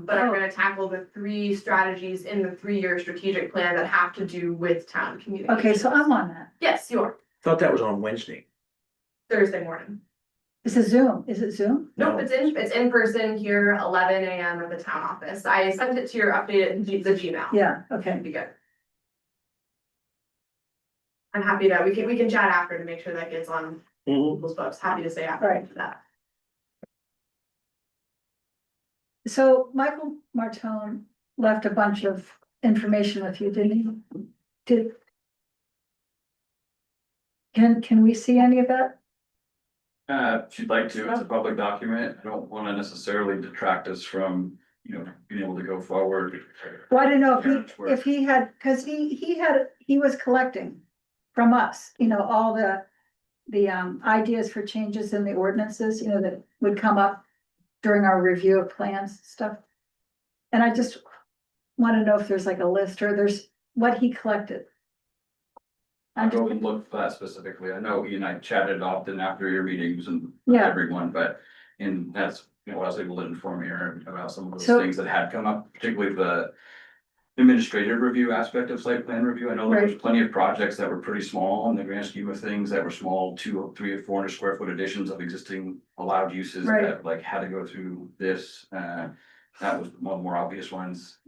but are gonna tackle the 3 strategies in the 3-year strategic plan that have to do with town communication. Okay, so I'm on that. Yes, you are, Thought that was on Wednesday. Thursday morning. Is it Zoom? Is it Zoom? Nope, it's in person here, 11 AM at the town office. I sent it to your updated the Gmail. Yeah, okay. Be good. I'm happy to, we can chat after to make sure that gets on Mhm. people's books. Happy to say after Right. that. So Michael Martone left a bunch of information with you, didn't he? Can we see any of that? If you'd like to, it's a public document. I don't wanna necessarily detract us from, being able to go forward. Well, I don't know if he had, cause he was collecting from us, all the ideas for changes in the ordinances, that would come up during our review of plans stuff. And I just wanna know if there's like a list or there's what he collected. I'll go and look for that specifically. I know he and I chatted often after your meetings and Yeah. everyone, and that's, I was able to inform Aaron about some of those So- things that had come up, particularly the administrative review aspect of site plan review. I know there was Right. plenty of projects that were pretty small in the grand scheme of things that were small, 200, 300, 400 square foot additions of existing allowed uses Right. that like had to go through this. That was one of the more obvious ones,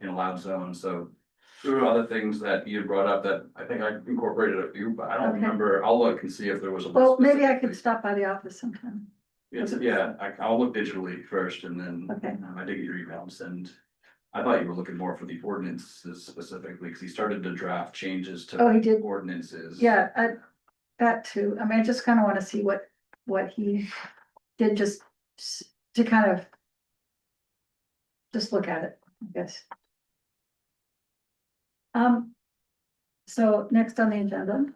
in allowed zones. So there were other things that you brought up that I think I incorporated a few, but I don't Okay. remember. I'll look and see if there was a. list Well, maybe I could specifically. stop by the office sometime. Yeah, I'll look digitally first and then. Okay. I did get your emails and I thought you were looking more for the ordinances specifically, because he started to draft changes to. Oh, he did? Ordinances. Yeah, that too. I mean, I just kind of want to see what he did, just to kind of just look at it, I guess. So next on the agenda.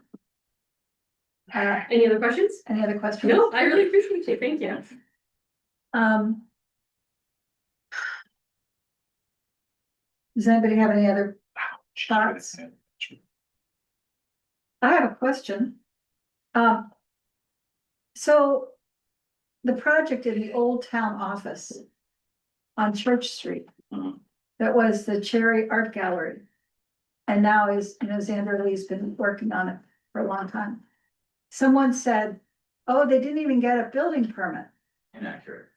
Any other questions? Any other questions? No, I really appreciate it. Thank you. Does anybody have any other thoughts? I have a question. So the project in the old town office on Church Street, Mhm. that was the Cherry Art Gallery. And now is, Xander Lee's been working on it for a long time. Someone said, oh, they didn't even get a building permit. Inaccurate.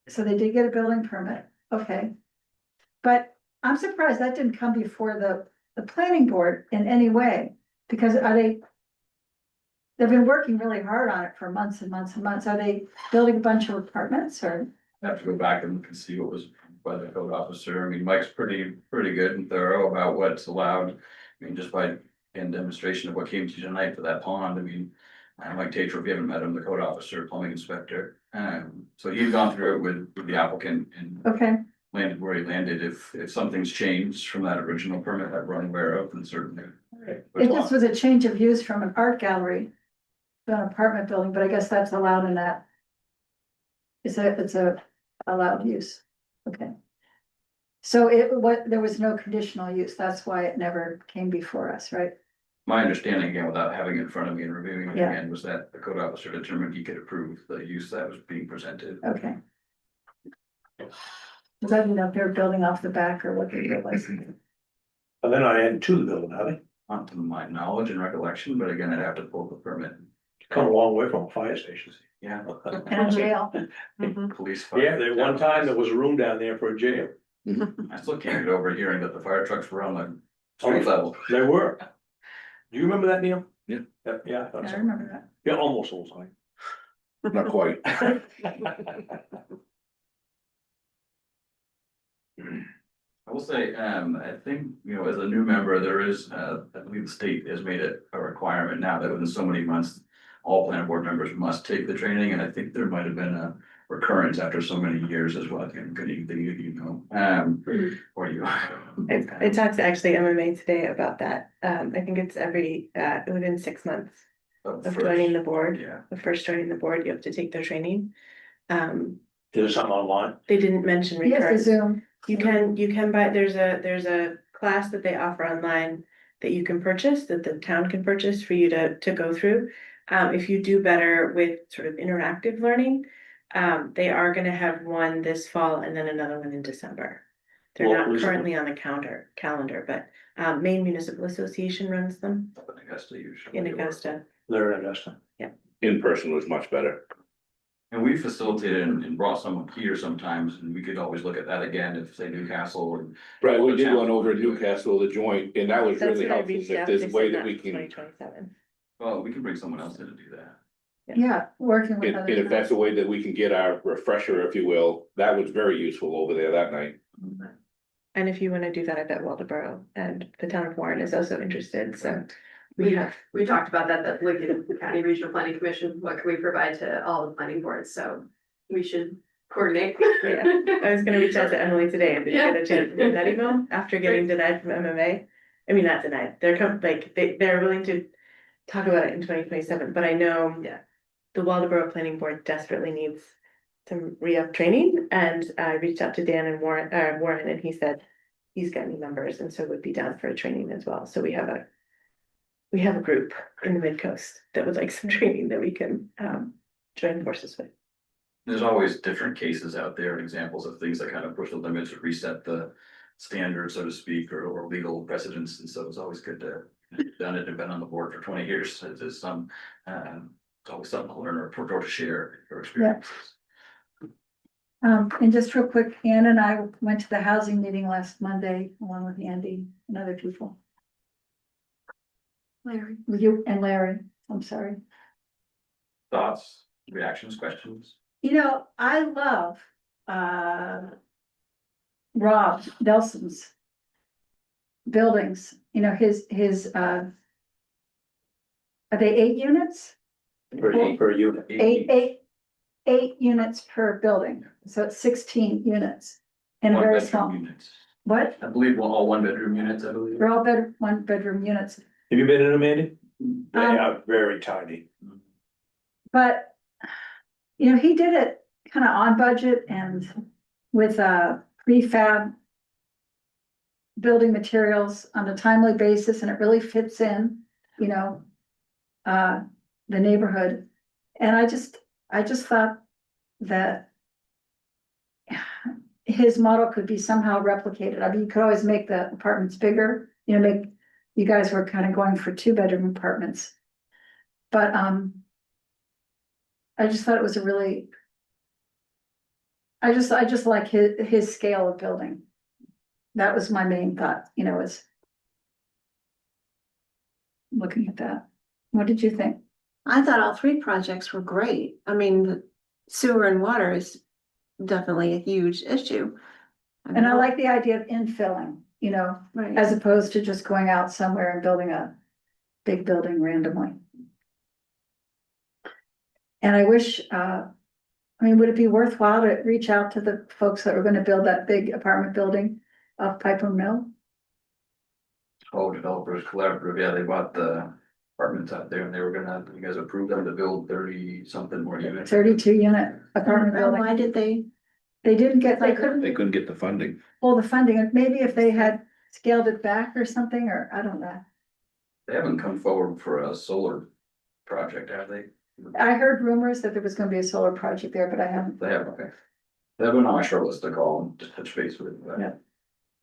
So they did get a building permit, okay. But I'm surprised that didn't come before the planning board in any way, because they've been working really hard on it for months and months and months. Are they building a bunch of apartments or? I have to go back and look and see what was by the code officer. I mean, Mike's pretty good and thorough about what's allowed. I mean, just by in demonstration of what came to you tonight for that pond, I mean. Mike Tatro, if you haven't met him, the code officer, plumbing inspector. So he'd gone through it with the applicant and Okay, landed where he landed. If something's changed from that original permit that we're unaware of, then certainly. it just was a change of use from an art gallery to an apartment building, but I guess that's allowed in that. It's a allowed use, okay. So there was no conditional use, that's why it never came before us, right? My understanding, again, without having it in front of me and reviewing it Yeah. again, was that the code officer determined he could approve the use that was being presented. Okay. Does that mean if they're building off the back or what they realize? And then I added to the building, have they? Not to my knowledge and recollection, but again, I'd have to pull the permit. Come a long way from a fire station. Yeah. And jail, Police. fire. Yeah, there one time there was a room down there for a jail. I still can't get over hearing that the fire trucks were on the street level. They were. Do you remember that, Neil? Yeah. Yeah, I thought I so. remember that. Yeah, almost all the time. Not quite. I will say, I think, as a new member, there is, I believe the state has made it a requirement now that within so many months. All planning board members must take the training, and I think there might have been a recurrence after so many years as well. Good evening, or you. I talked to actually MMA today about that. I think it's within 6 months of joining the board. Yeah. Of first joining the board, you have to take their training. There's something online. They didn't mention Yes, the recurrence. Zoom. You can buy, there's a class that they offer online that you can purchase, that the town can purchase for you to go through. If you do better with sort of interactive learning, they are gonna have one this fall and then another one in December. They're What not was it? currently on the calendar, but Maine Municipal Association runs them Augusta usually. in Augusta. They're in Augusta. In person was much better. And we facilitated and brought someone here sometimes, and we could always look at that again if say Newcastle and. Right, we did one over at Newcastle, the joint, and that was That's really what I helpful, reached if out, there's they a way said that we not can. 2027. Well, we can bring someone else in to do that. Yeah, working with And other. if that's a way that we can get our refresher, if you will, that was very useful over there that night. And if you wanna do that, I bet Waldeboro and the town of Warren is also interested, so we have. We talked about that Lincoln County Regional Planning Commission, what can we provide to all the planning boards, so we should coordinate. Yeah, I was gonna reach out to Emily today and didn't get a chance to do that email after getting denied from MMA. I mean, not denied, they're willing to talk about it in 2027, but I know. Yeah. The Waldeboro Planning Board desperately needs some re-up training, and I reached out to Dan and Warren, and he said. He's got new members and so would be down for a training as well, so we have a group in the mid-coast that would like some training that we can join forces with. There's always different cases out there and examples of things that kind of push the limits or reset the standard, so to speak, or legal precedents, and so it's always good to done it and been on the board for 20 years. It's some, it's always something to learn or to share your experiences. And just real quick, Ann and I went to the housing meeting last Monday along with Andy and other people. Larry. With you and Larry, I'm sorry. Thoughts, reactions, questions? You know, I love, Rob Nelson's buildings, you know, his, are they 8 units? Per unit. Eight units per building, so it's 16 units. And a One very bedroom small, units. what? I believe all 1 bedroom units, I believe. They're all one bedroom units, Have you been in them, Andy? They are very tiny. but. You know, he did it kind of on budget and with prefab. Building materials on a timely basis, and it really fits in, you know. The neighborhood, and I just thought that. His model could be somehow replicated. I mean, you could always make the apartments bigger, you know, you guys were kind of going for 2-bedroom apartments. But, I just thought it was a really. I just like his scale of building. That was my main thought, you know, is. Looking at that. What did you think? I thought all 3 projects were great. I mean, the sewer and water is definitely a huge issue. And I like the idea of infilling, you know, Right. as opposed to just going out somewhere and building a big building randomly. And I wish, I mean, would it be worthwhile to reach out to the folks that were gonna build that big apartment building off Piper Mill? Oh, developers collaborative, yeah, they bought the apartments out there and they were gonna, you guys approved them to build 30 something more units. 32 unit apartment And why building. did they? They didn't get, they They couldn't couldn't get the funding. pull the funding, and maybe if they had scaled it back or something, or I don't know. They haven't come forward for a solar project, have they? I heard rumors that there was gonna be a solar project there, but I haven't. They have, okay. They've been on my short list to call and just touch base with. Yeah.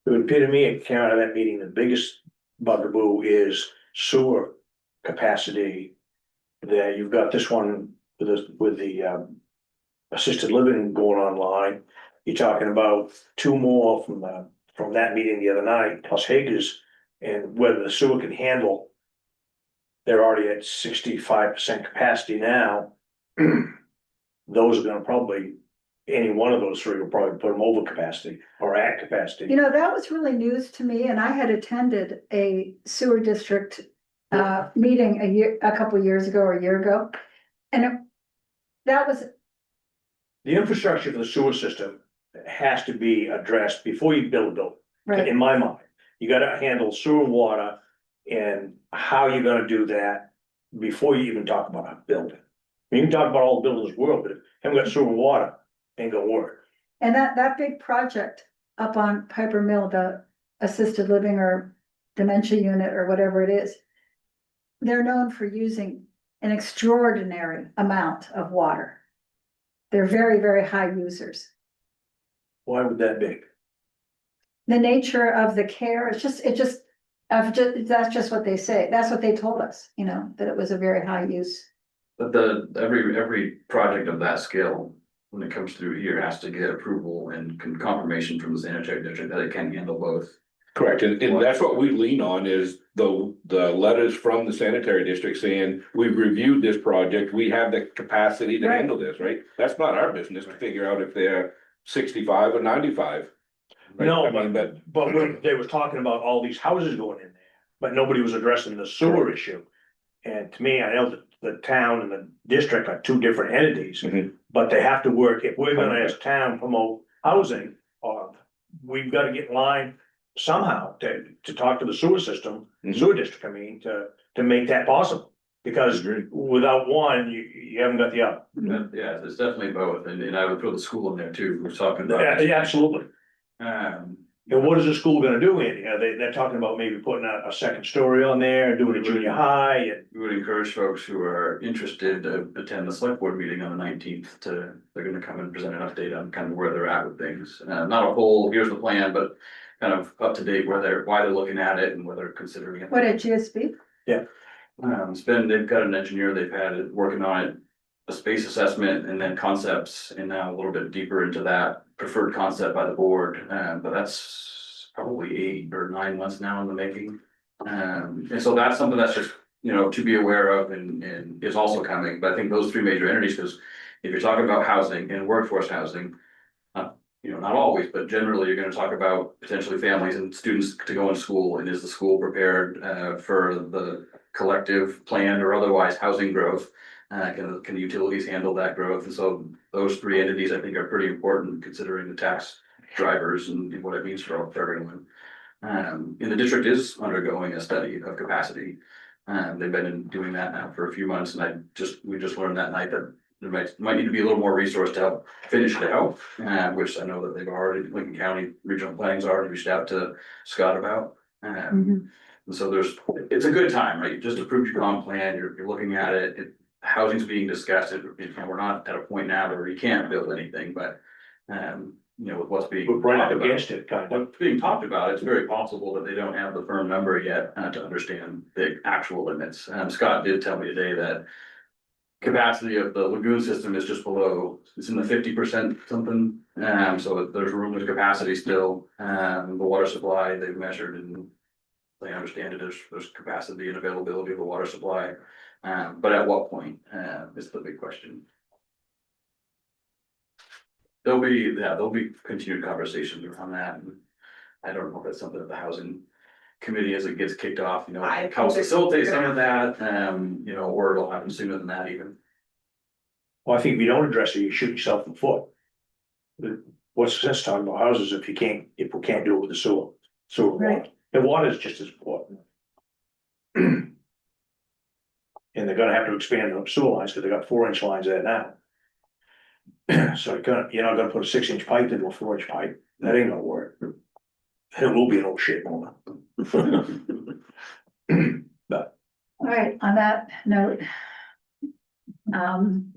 It would appear to me, it came out of that meeting, the biggest bugaboo is sewer capacity. That you've got this one with the assisted living going online. You're talking about 2 more from that meeting the other night, plus Hager's, and whether the sewer can handle. They're already at 65% capacity now. Those are gonna probably, any one of those 3 will probably put them over capacity or at capacity. You know, that was really news to me, and I had attended a sewer district meeting a couple of years ago or a year ago. And that was, The infrastructure for the sewer system has to be addressed before you build a building, right, in my mind. You gotta handle sewer and water and how you're gonna do that before you even talk about a building. You can talk about all the buildings in the world, but if you haven't got sewer and water, ain't gonna work. and that big project up on Piper Mill, the assisted living or dementia unit or whatever it is. They're known for using an extraordinary amount of water. They're very, very high users. Why would that be? The nature of the care, that's just what they say. That's what they told us, you know, that it was a very high use. But every project of that scale, when it comes through here, has to get approval and confirmation from the sanitary district that it can handle both. Correct, and that's what we lean on is the letters from the sanitary district saying, we've reviewed this project, we have the capacity to Right. handle this, right? That's not our business to figure out if they're 65 or 95. right? No, I mean, but when they were talking about all these houses going in there, but nobody was addressing the sewer issue. And to me, I know that the town and the district are 2 different entities, Mhm. but they have to work, if we're gonna as town promote housing, we've gotta get in line somehow to talk to the sewer system, Mhm. sewer district, I mean, to make that possible. Because without one, you haven't got the other. Yeah, it's definitely both, and I would throw the school in there too, we're talking about. Yeah, absolutely. Um, And what is the school gonna do, Andy? They're talking about maybe putting a 2nd story on there, doing a junior high and. we would encourage folks who are interested to attend the select board meeting on the 19th they're gonna come and present an update on kind of where they're at with things. Not a whole, here's the plan, but kind of up to date why they're looking at it and whether they're considering it. What at GSB? They've got an engineer, they've had it working on it, a space assessment and then concepts, and now a little bit deeper into that preferred concept by the board, but that's probably 8 or 9 months now in the making. And so that's something that's just, you know, to be aware of and is also coming, but I think those 3 major entities, because if you're talking about housing and workforce housing, you know, not always, but generally you're gonna talk about potentially families and students to go in school, and is the school prepared for the collective planned or otherwise housing growth? Can utilities handle that growth? And so those 3 entities, I think, are pretty important considering the tax drivers and what it means for everyone. And the district is undergoing a study of capacity. They've been doing that now for a few months, and we just learned that night that there might need to be a little more resource to help finish it out, which I know that they've already, Lincoln County Regional Planning's already reached out to Scott about. And so it's a good time, right? You just approved your comp plan, you're looking at it, housing's being discussed, we're not at a point now where you can't build anything, but you know, with what's being. We're right up talked about- against it, kind of. What's being talked about, it's very possible that they don't have the firm number yet to understand the actual limits. Scott did tell me today that capacity of the lagoon system is just below, it's in the 50% something. So there's room with capacity still. The water supply they've measured, and they understand it, there's capacity and availability of the water supply. But at what point is the big question. There'll be continued conversations around that. And I don't know if that's something that the housing committee, as it gets kicked off, you know, I help think facilitate they're some of gonna- that, you know, or it'll happen sooner than that even. Well, I think if you don't address it, you shoot yourself in the foot. What's the sense talking about houses if we can't do it with the sewer? Right. The water is just as important. And they're gonna have to expand the sewer lines, because they got 4-inch lines there now. So you're not gonna put a 6-inch pipe into a 4-inch pipe, that ain't gonna work. And it will be an old shit moment. All right, on that note,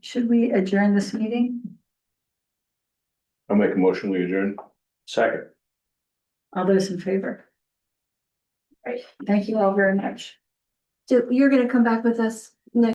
should we adjourn this meeting? I'll make a motion, we adjourn. Second. All those in favor? Right, thank you all very much. So you're gonna come back with us